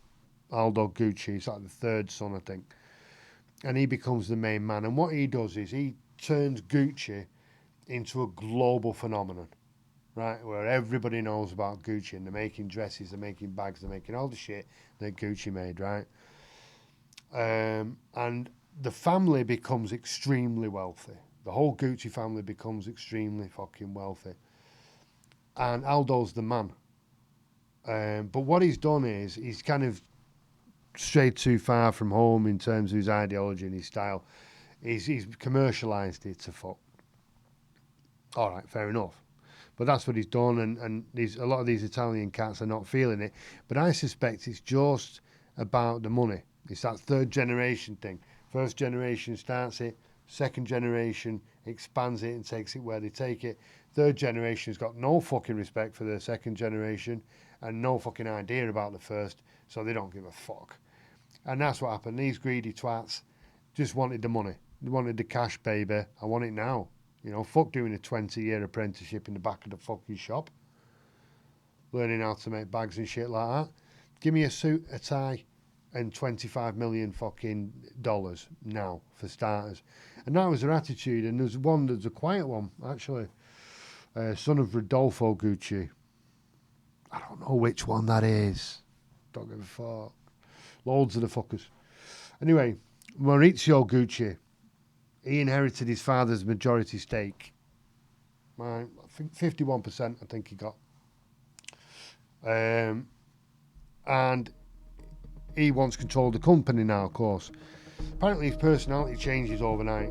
Gucci. He's like the third son, I think. And he becomes the main man. And what he does is he turns Gucci into a global phenomenon, right? Where everybody knows about Gucci, and they're making dresses, they're making bags, they're making all the shit that Gucci made, right? And the family becomes extremely wealthy. The whole Gucci family becomes extremely fucking wealthy. And Aldo's the man. But what he's done is he's kind of strayed too far from home in terms of his ideology and his style. He's commercialised it to fuck. All right, fair enough. But that's what he's done, and a lot of these Italian cats are not feeling it. But I suspect it's just about the money. It's that third generation thing. First generation starts it, second generation expands it and takes it where they take it. Third generation's got no fucking respect for the second generation and no fucking idea about the first, so they don't give a fuck. And that's what happened. These greedy twats just wanted the money. They wanted the cash, baby. I want it now. You know, fuck doing a 20-year apprenticeship in the back of the fucking shop. Learning how to make bags and shit like that. Give me a suit, a tie, and 25 million fucking dollars now, for starters. And that was their attitude. And there's a quiet one, actually. Son of Rodolfo Gucci. I don't know which one that is. Don't give a fuck. Loads of the fuckers. Anyway, Maurizio Gucci. He inherited his father's majority stake. I think 51%, I think he got. And he wants control of the company now, of course. Apparently his personality changes overnight.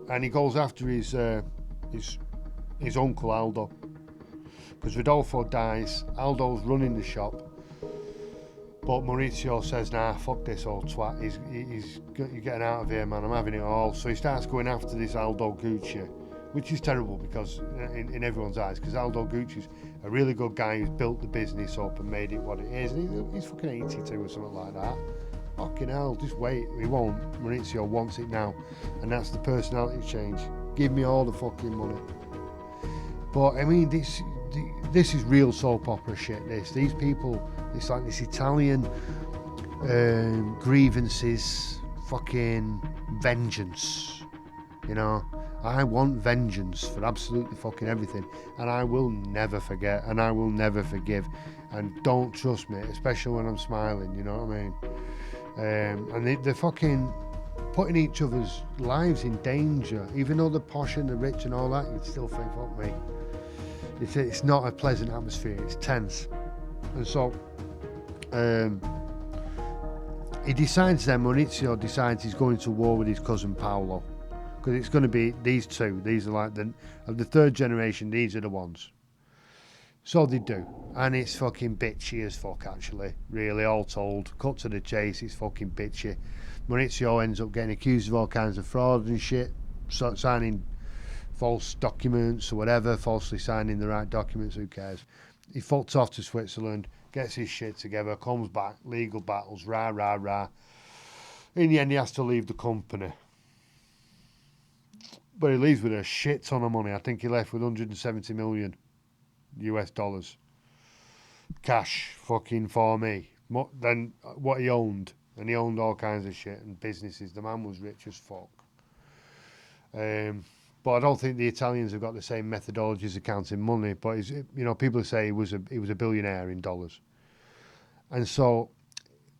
And he goes after his uncle Aldo. Because Rodolfo dies, Aldo's running the shop. But Maurizio says, nah, fuck this old twat. You're getting out of here, man. I'm having it all. So he starts going after this Aldo Gucci, which is terrible because in everyone's eyes, because Aldo Gucci's a really good guy who's built the business up and made it what it is. And he's fucking 82 or something like that. Fucking hell, just wait. He won't. Maurizio wants it now. And that's the personality change. Give me all the fucking money. But, I mean, this is real soap opera shit, These people, it's like this Italian grievances, fucking vengeance, you know. I want vengeance for absolutely fucking everything, and I will never forget, and I will never forgive, and don't trust me, especially when I'm smiling, you know what I mean? And they're fucking putting each other's lives in danger, even though they're posh and they're rich and all that, you'd still think, fuck me. It's not a pleasant atmosphere, it's tense. And so Maurizio decides he's going to war with his cousin Paolo, because it's going to be these two. These are like of the third generation, these are the ones. So they do, and it's fucking bitchy as fuck, actually, really, all told. Cut to the chase, it's fucking bitchy. Maurizio ends up getting accused of all kinds of fraud and shit, signing false documents or whatever, falsely signing the right documents, who cares. He fucked off to Switzerland, gets his shit together, comes back, legal battles, rah, rah, rah. In the end, he has to leave the company. But he leaves with a shit ton of money. I think he left with 170 million US dollars. Cash, fucking for me. Then what he owned, and he owned all kinds of shit and businesses. The man was rich as fuck. But I don't think the Italians have got the same methodologies of counting money. But people say he was a billionaire in dollars. And so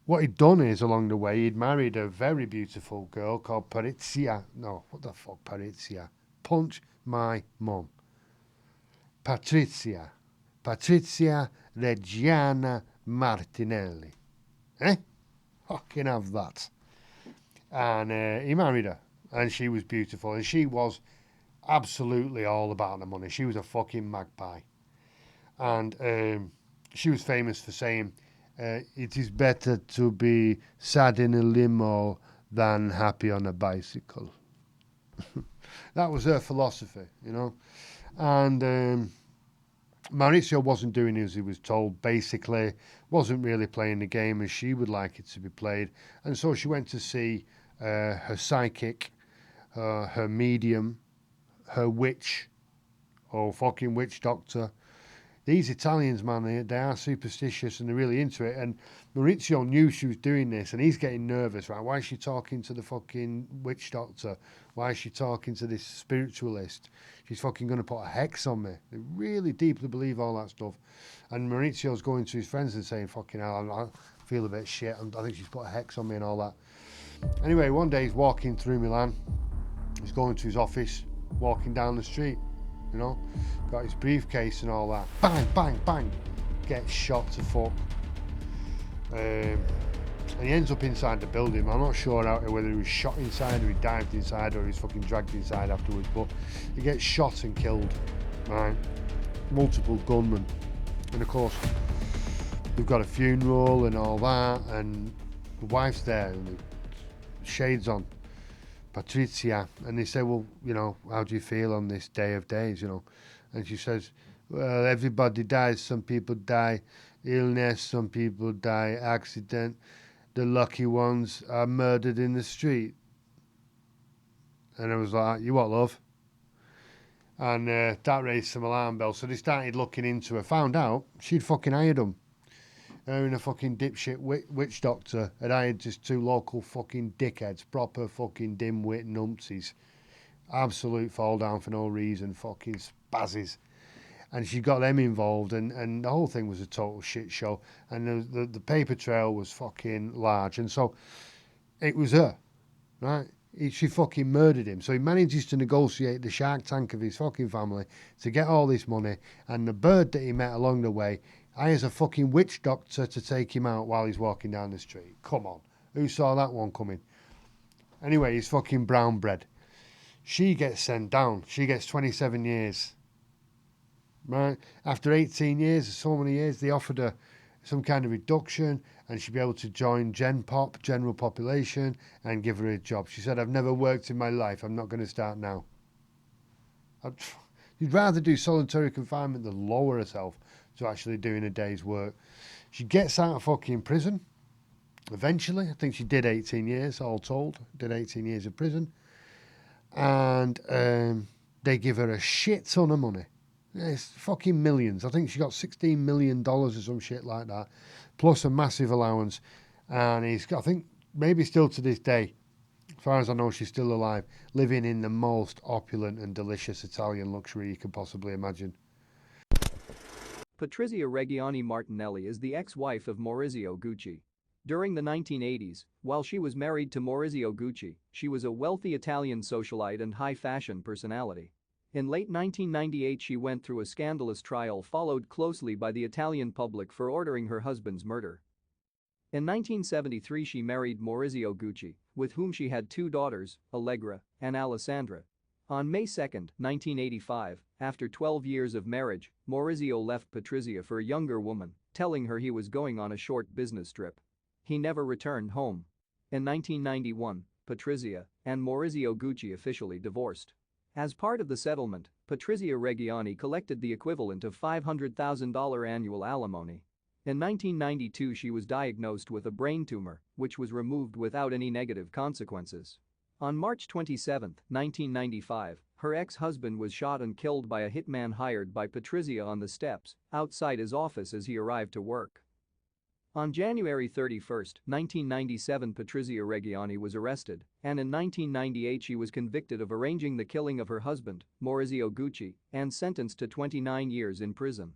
what he'd done is, along the way, he'd married a very beautiful girl called Patrizia. No, what the fuck, Patrizia? Punch my mum. Patrizia Reggiana Martinelli. Fucking have that. And he married her, and she was beautiful, and she was absolutely all about the money. She was a fucking magpie. And she was famous for saying, it is better to be sad in a limo than happy on a bicycle. That was her philosophy, you know. And Maurizio wasn't doing as he was told, basically, wasn't really playing the game as she would like it to be played. And so she went to see her psychic, her medium, her witch, fucking witch doctor. These Italians, man, they are superstitious and they're really into it. And Maurizio knew she was doing this, and he's getting nervous, right? Why is she talking to the fucking witch doctor? Why is she talking to this spiritualist? She's fucking going to put a hex on me. They really deeply believe all that stuff. And Maurizio's going to his friends and saying, fucking hell, I feel a bit shit. I think she's put a hex on me and all that. Anyway, one day he's walking through Milan. He's going to his office, walking down the street. You know, got his briefcase and all that. Bang, bang, bang. Gets shot to fuck. And he ends up inside the building. I'm not sure whether he was shot inside or he dived inside or he was fucking dragged inside afterwards. But he gets shot and killed. Right? Multiple gunmen. And of course, we've got a funeral and all that. And the wife's there and the shades on. Patrizia, and they say, well, you know, how do you feel on this day of days, you know? And she says, well, everybody dies. Some people die illness, some people die accident. The lucky ones are murdered in the street. And I was like, you what, love? And that raised some alarm bells. So they started looking into her, found out she'd fucking hired them. Her and a fucking dipshit witch doctor had hired just two local fucking dickheads, proper fucking dimwit numpsies. Absolute fall down for no reason, fucking spazzes. And she got them involved, and the whole thing was a total shit show. And the paper trail was fucking large. And so it was her, right? She fucking murdered him. So he manages to negotiate the shark tank of his fucking family to get all this money. And the bird that he met along the way hires a fucking witch doctor to take him out while he's walking down the street. Come on. Who saw that one coming? Anyway, he's fucking brown bread. She gets sent down. She gets 27 years. Right? After 18 years, so many years, they offered her some kind of reduction and she'd be able to join Gen Pop, general population, and give her a job. She said, I've never worked in my life. I'm not going to start now. You'd rather do solitary confinement than lower herself to actually doing a day's work. She gets out of fucking prison. Eventually, I think she did 18 years, all told. Did 18 years of prison. And they give her a shit ton of money. It's fucking millions. I think she got $16 million or some shit like that, plus a massive allowance. And he's, I think, maybe still to this day, as far as I know, she's still alive, living in the most opulent and delicious Italian luxury you could possibly imagine. Patrizia Reggiani Martinelli is the ex-wife of Maurizio Gucci. During the 1980s, while she was married to Maurizio Gucci, she was a wealthy Italian socialite and high-fashion personality. In late 1998, she went through a scandalous trial followed closely by the Italian public for ordering her husband's murder. In 1973, she married Maurizio Gucci, with whom she had two daughters, Allegra and Alessandra. On May 2, 1985, after 12 years of marriage, Maurizio left Patrizia for a younger woman, telling her he was going on a short business trip. He never returned home. In 1991, Patrizia and Maurizio Gucci officially divorced. As part of the settlement, Patrizia Reggiani collected the equivalent of $500,000 annual alimony. In 1992, she was diagnosed with a brain tumor, which was removed without any negative consequences. On March 27, 1995, her ex-husband was shot and killed by a hitman hired by Patrizia on the steps outside his office as he arrived to work. On January 31, 1997, Patrizia Reggiani was arrested, and in 1998 she was convicted of arranging the killing of her husband, Maurizio Gucci, and sentenced to 29 years in prison.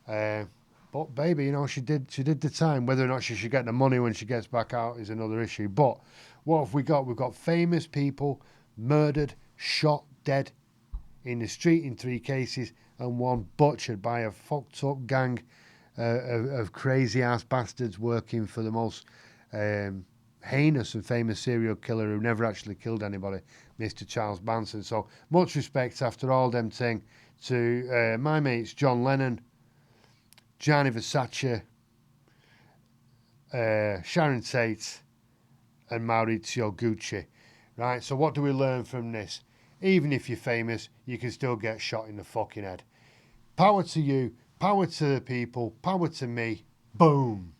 But But baby, you know, she did the time. Whether or not she should get the money when she gets back out is another issue. But what have we got? We've got famous people murdered, shot dead in the street in 3 cases, and 1 butchered by a fucked up gang of crazy ass bastards working for the most heinous and famous serial killer who never actually killed anybody, Mr. Charles Manson. So much respect after all them thing to my mates John Lennon, Gianni Versace, Sharon Tate, and Maurizio Gucci. Right, so what do we learn from this? Even if you're famous, you can still get shot in the fucking head. Power to you, power to the people, power to me. Boom.